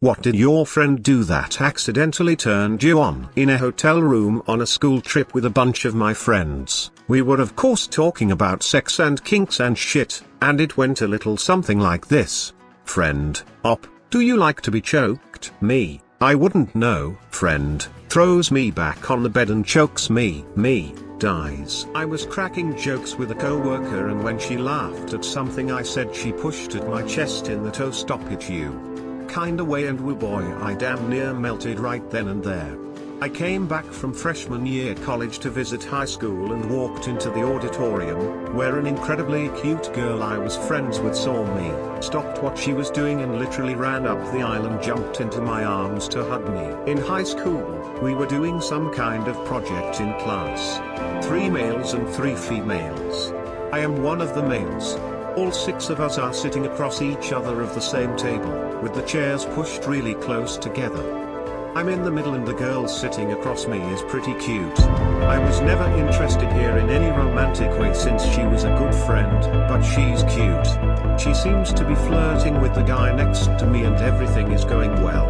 What did your friend do that accidentally turned you on? In a hotel room on a school trip with a bunch of my friends, we were of course talking about sex and kinks and shit, and it went a little something like this. Friend, op, do you like to be choked? Me, I wouldn't know. Friend, throws me back on the bed and chokes me. Me, dies. I was cracking jokes with a coworker, and when she laughed at something I said, she pushed at my chest in the "toe stop it you" kinda way, and woo boy, I damn near melted right then and there. I came back from freshman year college to visit high school and walked into the auditorium, where an incredibly cute girl I was friends with saw me, stopped what she was doing and literally ran up the aisle and jumped into my arms to hug me. In high school, we were doing some kind of project in class. 3 males and 3 females. I am one of the males. All 6 of us are sitting across each other of the same table, with the chairs pushed really close together. I'm in the middle and the girl sitting across me is pretty cute. I was never interested here in any romantic way since she was a good friend, but she's cute. She seems to be flirting with the guy next to me and everything is going well.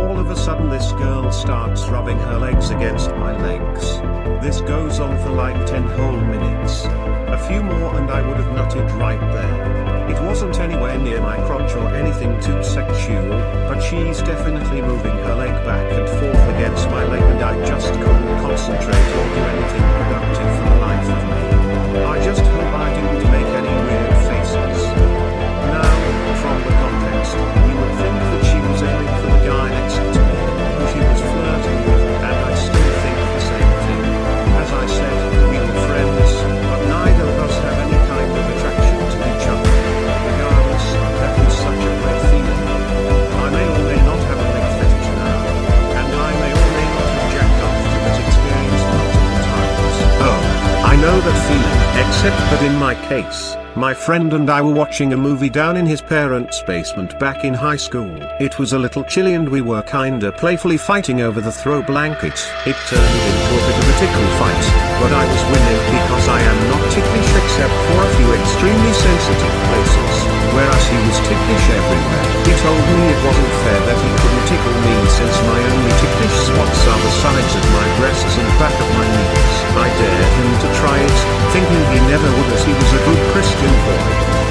All of a sudden this girl starts rubbing her legs against my legs. This goes on for like 10 whole minutes. A few more and I would have nutted right there. It wasn't anywhere near my crotch or anything too sexual, but she's definitely moving her leg back and forth against my leg and I just couldn't concentrate or do anything productive for the life of me. I just hope I didn't make any weird faces. Now, from the context, you would think that she was aiming for the guy next to me, who she was flirting with, and I still think the same thing. As I said, we were friends, but neither of us have any kind of attraction to each other. Regardless, that was such a great feeling. I may or may not have a leg fetish now, and I may or may not have jacked off to that experience multiple times. Oh, I know that feeling, except that in my case, my friend and I were watching a movie down in his parents' basement back in high school. It was a little chilly and we were kinda playfully fighting over the throw blanket. It turned into a bit of a tickle fight, but I was winning because I am not ticklish except for a few extremely sensitive places, whereas he was ticklish everywhere. He told me it wasn't fair that he couldn't tickle me since my only ticklish spots are the sides of my breasts and back of my knees. I dared him to try it, thinking he never would as he was a good Christian boy.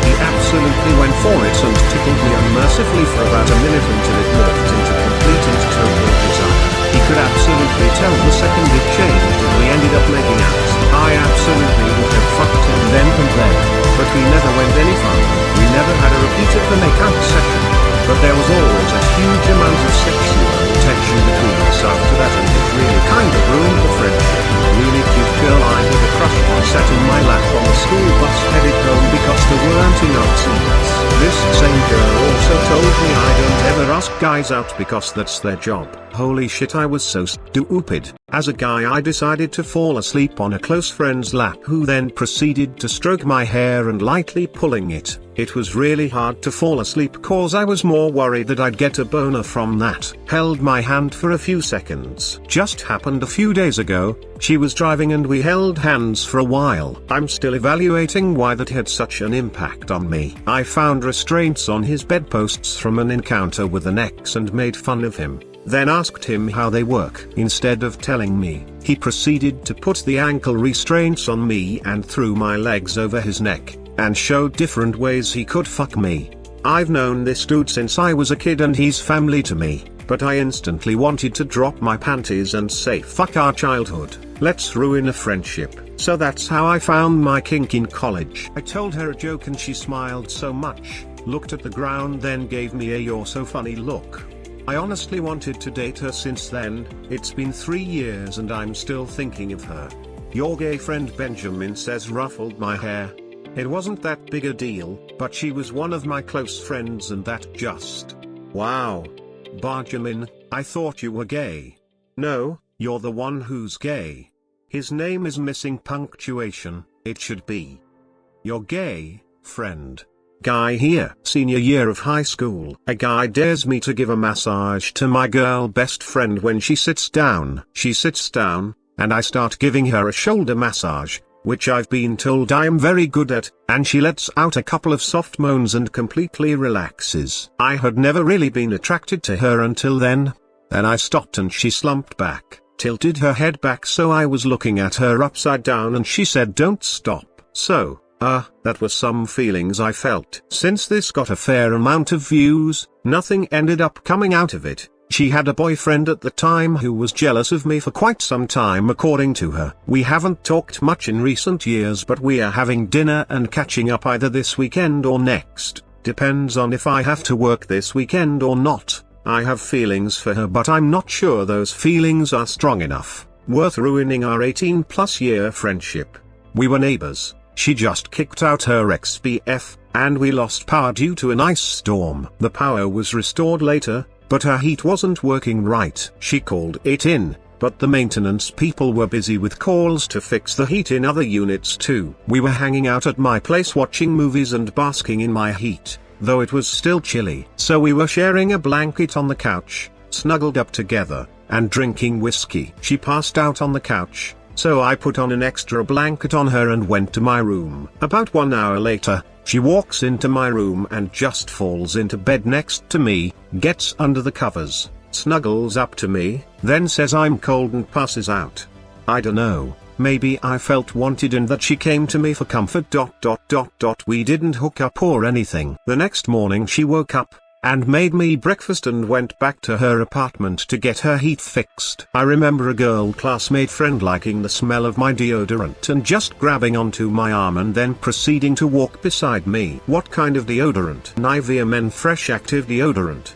He absolutely went for it and tickled me unmercifully for about a minute until it morphed into complete and total desire. He could absolutely tell the second it changed and we ended up making out. I absolutely would have fucked him then and there, but we never went any further. We never had a repeat of the make-out session, but there was always a huge amount of sexual tension between us after that and it really kind of ruined the friendship. Really cute girl I had a crush on sat in my lap on the school bus headed home because there weren't enough seats. This same girl also told me I don't ever ask guys out because that's their job. Holy shit, I was so stupid. As a guy I decided to fall asleep on a close friend's lap who then proceeded to stroke my hair and lightly pulling it. It was really hard to fall asleep cause I was more worried that I'd get a boner from that. Held my hand for a few seconds. Just happened a few days ago. She was driving and we held hands for a while. I'm still evaluating why that had such an impact on me. I found restraints on his bedposts from an encounter with an ex and made fun of him. Then asked him how they work. Instead of telling me, he proceeded to put the ankle restraints on me and threw my legs over his neck, and showed different ways he could fuck me. I've known this dude since I was a kid and he's family to me, but I instantly wanted to drop my panties and say fuck our childhood, let's ruin a friendship. So that's how I found my kink in college. I told her a joke and she smiled so much, looked at the ground then gave me a "you're so funny" look. I honestly wanted to date her since then. It's been 3 years and I'm still thinking of her. Your gay friend Benjamin says ruffled my hair. It wasn't that big a deal, but she was one of my close friends and that just... Wow. Benjamin, I thought you were gay. No, you're the one who's gay. His name is missing punctuation, it should be. You're gay, friend. Guy here. Senior year of high school. A guy dares me to give a massage to my girl best friend when she sits down. She sits down, and I start giving her a shoulder massage, which I've been told I am very good at, and she lets out a couple of soft moans and completely relaxes. I had never really been attracted to her until then. Then I stopped and she slumped back, tilted her head back so I was looking at her upside down, and she said, "Don't stop." So, that was some feelings I felt. Since this got a fair amount of views, nothing ended up coming out of it. She had a boyfriend at the time who was jealous of me for quite some time according to her. We haven't talked much in recent years, but we are having dinner and catching up either this weekend or next. Depends on if I have to work this weekend or not. I have feelings for her, but I'm not sure those feelings are strong enough, worth ruining our 18+ year friendship. We were neighbors. She just kicked out her ex-BF, and we lost power due to an ice storm. The power was restored later, but her heat wasn't working right. She called it in, but the maintenance people were busy with calls to fix the heat in other units too. We were hanging out at my place watching movies and basking in my heat, though it was still chilly. So we were sharing a blanket on the couch, snuggled up together, and drinking whiskey. She passed out on the couch, so I put on an extra blanket on her and went to my room. About 1 hour later, she walks into my room and just falls into bed next to me, gets under the covers, snuggles up to me, then says I'm cold and passes out. I dunno, maybe I felt wanted and that she came to me for comfort. We didn't hook up or anything. The next morning she woke up, and made me breakfast and went back to her apartment to get her heat fixed. I remember a girl classmate friend liking the smell of my deodorant and just grabbing onto my arm and then proceeding to walk beside me. What kind of deodorant? Nivea Men Fresh Active Deodorant.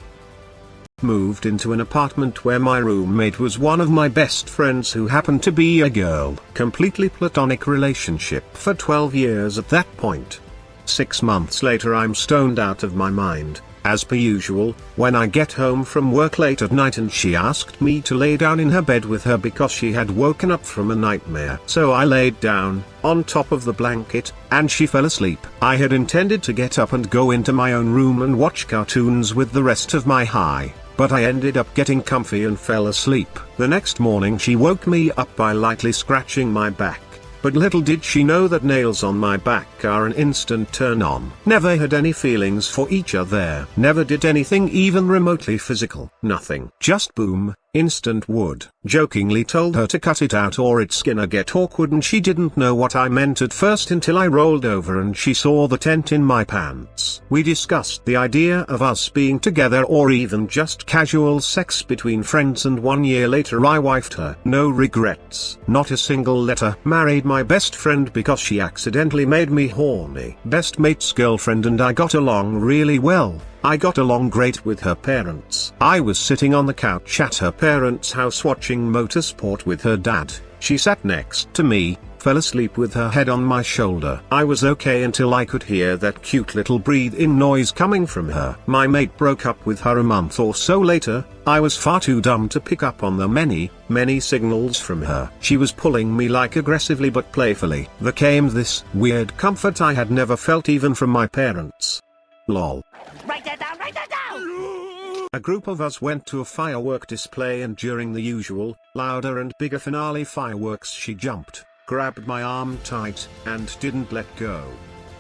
Moved into an apartment where my roommate was one of my best friends who happened to be a girl. Completely platonic relationship for 12 years at that point. 6 months later I'm stoned out of my mind, as per usual, when I get home from work late at night, and she asked me to lay down in her bed with her because she had woken up from a nightmare. So I laid down, on top of the blanket, and she fell asleep. I had intended to get up and go into my own room and watch cartoons with the rest of my high, but I ended up getting comfy and fell asleep. The next morning she woke me up by lightly scratching my back. But little did she know that nails on my back are an instant turn on. Never had any feelings for each other. Never did anything even remotely physical. Nothing. Just boom, instant would. Jokingly told her to cut it out or it's gonna get awkward, and she didn't know what I meant at first until I rolled over and she saw the tent in my pants. We discussed the idea of us being together or even just casual sex between friends, and 1 year later I wifed her. No regrets. Not a single letter. Married my best friend because she accidentally made me horny. Best mate's girlfriend and I got along really well. I got along great with her parents. I was sitting on the couch at her parents' house watching motorsport with her dad. She sat next to me, fell asleep with her head on my shoulder. I was okay until I could hear that cute little breathe-in noise coming from her. My mate broke up with her a month or so later. I was far too dumb to pick up on the many signals from her. She was pulling me like aggressively but playfully. There came this weird comfort I had never felt even from my parents. Lol. Write that down, write that down! A group of us went to a firework display, and during the usual, louder and bigger finale fireworks she jumped, grabbed my arm tight, and didn't let go.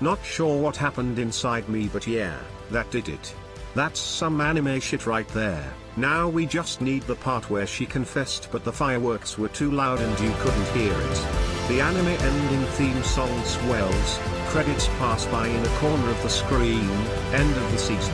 Not sure what happened inside me, but yeah, that did it. That's some anime shit right there. Now we just need the part where she confessed but the fireworks were too loud and you couldn't hear it. The anime ending theme song swells, credits pass by in a corner of the screen, end of the season.